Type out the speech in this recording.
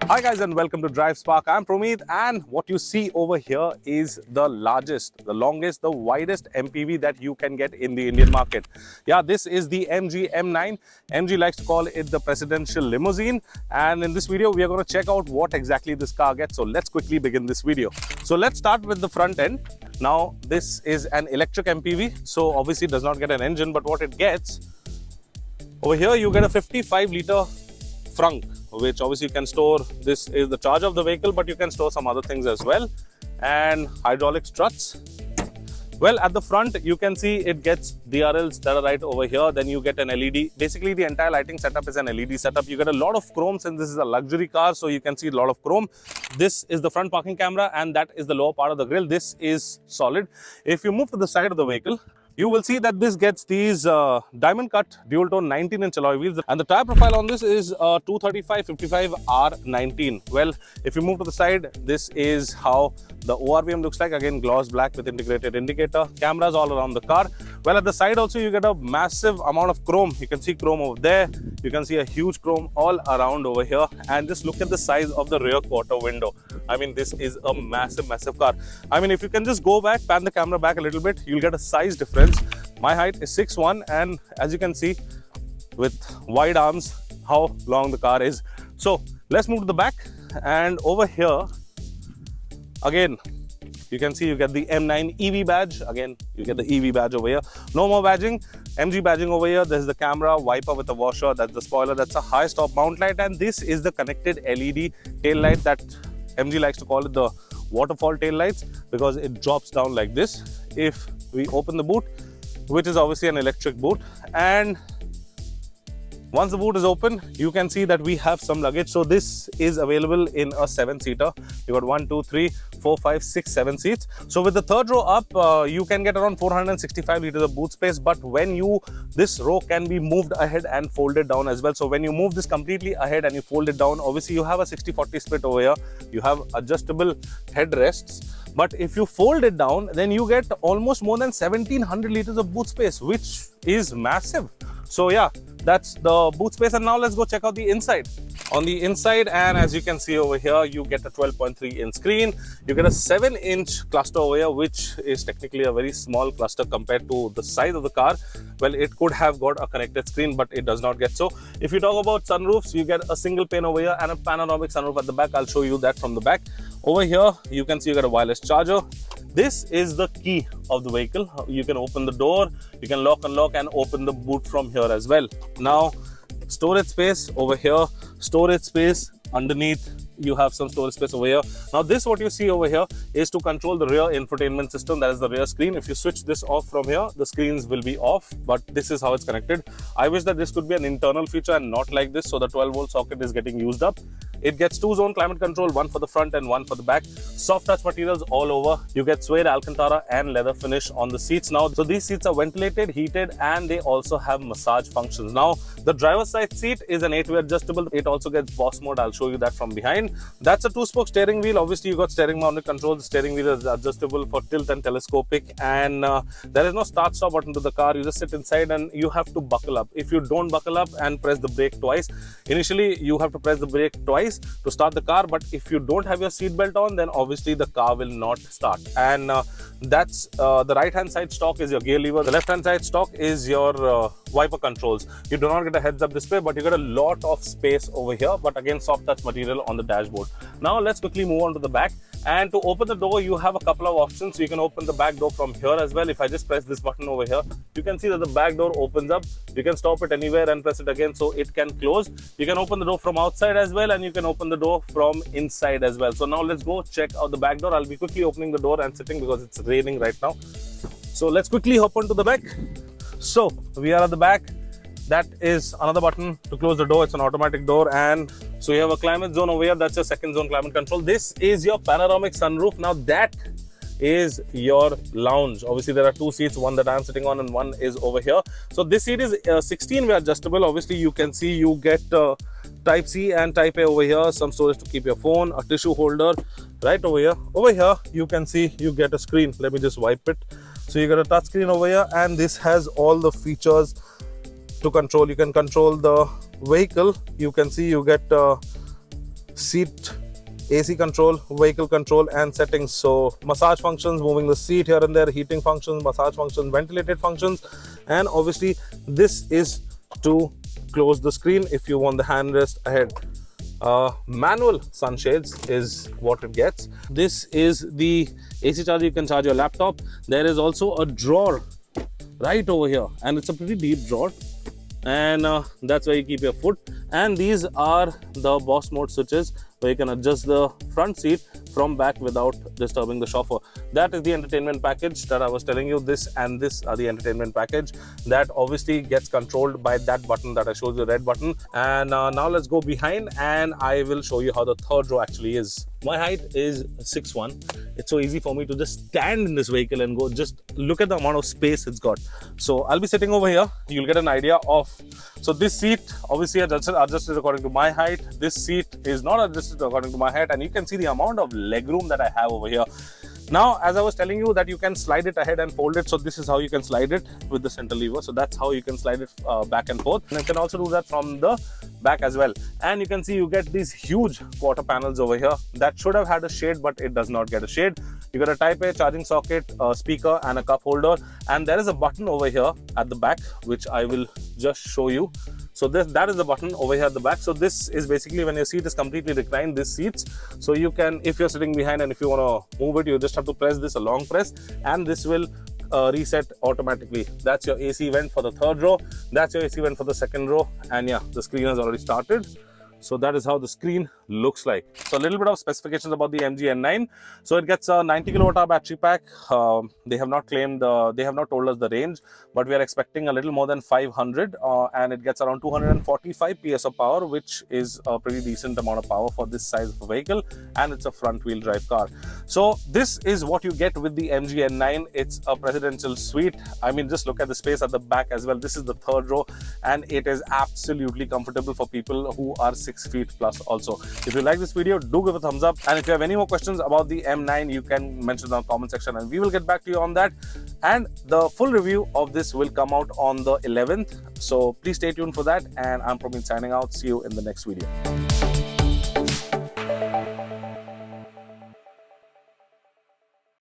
Hi guys and welcome to Drive Spark. I'm Promeet, and what you see over here is the largest, the longest, the widest MPV that you can get in the Indian market. Yeah, this is the MG M9. MG likes to call it the presidential limousine, and in this video we are going to check out what exactly this car gets. So let's quickly begin this video. So let's start with the front end. Now this is an electric MPV, so obviously it does not get an engine, but what it gets over here, you get a 55-litre frunk, which obviously you can store. This is the charge of the vehicle, but you can store some other things as well, and hydraulic struts. Well, at the front you can see it gets DRLs that are right over here. Then you get an LED. Basically the entire lighting setup is an LED setup. You get a lot of chrome since this is a luxury car, so you can see a lot of chrome. This is the front parking camera, and that is the lower part of the grille. This is solid. If you move to the side of the vehicle, you will see that this gets these diamond cut dual tone 19-inch alloy wheels, and the tire profile on this is 235/55 R19. Well, if you move to the side, this is how the ORVM looks like. Again, gloss black with integrated indicator, cameras all around the car. Well, at the side also you get a massive amount of chrome. You can see chrome over there. You can see a huge chrome all around over here, and just look at the size of the rear quarter window. I mean, this is a massive car. I mean, if you can just go back, pan the camera back a little bit, you'll get a size difference. My height is 6'1", and as you can see with wide arms how long the car is. So let's move to the back, and over here again you can see you get the M9 EV badge. Again, you get the EV badge over here. No more badging, MG badging over here. There's the camera, wiper with a washer, that's the spoiler, that's a high stop mount light, and this is the connected LED tail light that MG likes to call it the waterfall tail lights, because it drops down like this. If we open the boot, which is obviously an electric boot, and once the boot is open, you can see that we have some luggage. So this is available in a 7-seater. You got 1, 2, 3, 4, 5, 6, 7 seats. So with the third row up, you can get around 465 liters of boot space. But when this row can be moved ahead and folded down as well. So when you move this completely ahead and you fold it down, obviously you have a 60-40 split over here. You have adjustable headrests. But if you fold it down, then you get almost more than 1700 liters of boot space, which is massive. So yeah, that's the boot space. And now let's go check out the inside. On the inside, and as you can see over here, you get a 12.3-inch screen. You get a 7-inch cluster over here, which is technically a very small cluster compared to the size of the car. Well, it could have got a connected screen, but it does not get so. If you talk about sunroofs, you get a single pane over here and a panoramic sunroof at the back. I'll show you that from the back. Over here, you can see you got a wireless charger. This is the key of the vehicle. You can open the door, you can lock, unlock, and open the boot from here as well. Now, storage space over here, storage space underneath. You have some storage space over here. Now this, what you see over here, is to control the rear infotainment system. That is the rear screen. If you switch this off from here, the screens will be off, but this is how it's connected. I wish that this could be an internal feature and not like this, so the 12-volt socket is getting used up. It gets 2-zone climate control, one for the front and one for the back. Soft touch materials all over. You get suede, Alcantara and leather finish on the seats now. So these seats are ventilated, heated, and they also have massage functions. Now the driver's side seat is an 8-way adjustable. It also gets boss mode. I'll show you that from behind. That's a 2-spoke steering wheel. Obviously you got steering mounted controls. The steering wheel is adjustable for tilt and telescopic, and there is no start stop button to the car. You just sit inside and you have to buckle up. If you don't buckle up and press the brake twice, initially you have to press the brake twice to start the car, but if you don't have your seat belt on, then obviously the car will not start. And that's the right hand side stock is your gear lever. The left hand side stock is your wiper controls. You do not get a heads up display, but you get a lot of space over here, but again soft touch material on the dashboard. Now let's quickly move on to the back. And to open the door, you have a couple of options. So you can open the back door from here as well. If I just press this button over here, you can see that the back door opens up. You can stop it anywhere and press it again, so it can close. You can open the door from outside as well, and you can open the door from inside as well. So now let's go check out the back door. I'll be quickly opening the door and sitting because it's raining right now. So let's quickly hop on to the back. So we are at the back. That is another button to close the door. It's an automatic door, and so you have a climate zone over here. That's your 2nd-zone climate control. This is your panoramic sunroof. Now that is your lounge. Obviously there are 2 seats, one that I'm sitting on and one is over here. So this seat is 16-way adjustable. Obviously you can see you get Type C and Type A over here, some storage to keep your phone, a tissue holder right over here. Over here you can see you get a screen. Let me just wipe it. So you got a touch screen over here, and this has all the features to control. You can control the vehicle. You can see you get seat AC control, vehicle control and settings. So massage functions, moving the seat here and there, heating functions, massage functions, ventilated functions, and obviously this is to close the screen if you want the handrest ahead. Manual sunshades is what it gets. This is the AC charger. You can charge your laptop. There is also a drawer right over here, and it's a pretty deep drawer, and that's where you keep your foot. And these are the boss mode switches where you can adjust the front seat from back without disturbing the chauffeur. That is the entertainment package that I was telling you. This and this are the entertainment package that obviously gets controlled by that button that I showed you, the red button. And now let's go behind and I will show you how the third row actually is. My height is 6'1". It's so easy for me to just stand in this vehicle and go, just look at the amount of space it's got. So I'll be sitting over here. You'll get an idea of, so this seat obviously adjusted according to my height. This seat is not adjusted according to my height, and you can see the amount of legroom that I have over here. Now, as I was telling you that you can slide it ahead and fold it, so this is how you can slide it with the center lever. So that's how you can slide it back and forth, and you can also do that from the back as well. And you can see you get these huge quarter panels over here that should have had a shade, but it does not get a shade. You got a Type A charging socket, a speaker and a cup holder, and there is a button over here at the back which I will just show you. So that is the button over here at the back. So this is basically when your seat is completely reclined, this seats. So you can, if you're sitting behind and if you want to move it, you just have to press this, a long press, and this will reset automatically. That's your AC vent for the third row. That's your AC vent for the second row. And yeah, the screen has already started. So that is how the screen looks like. So a little bit of specifications about the MG M9. So it gets a 90 kilowatt-hour battery pack. They have not claimed, they have not told us the range, but we are expecting a little more than 500, and it gets around 245 PS of power, which is a pretty decent amount of power for this size of a vehicle, and it's a front-wheel drive car. So this is what you get with the MG M9. It's a presidential suite. I mean, just look at the space at the back as well. This is the third row, and it is absolutely comfortable for people who are 6 feet plus also. If you like this video, do give a thumbs up, and if you have any more questions about the M9, you can mention in the comment section and we will get back to you on that. And the full review of this will come out on the 11th, so please stay tuned for that. And I'm Pramit signing out. See you in the next video.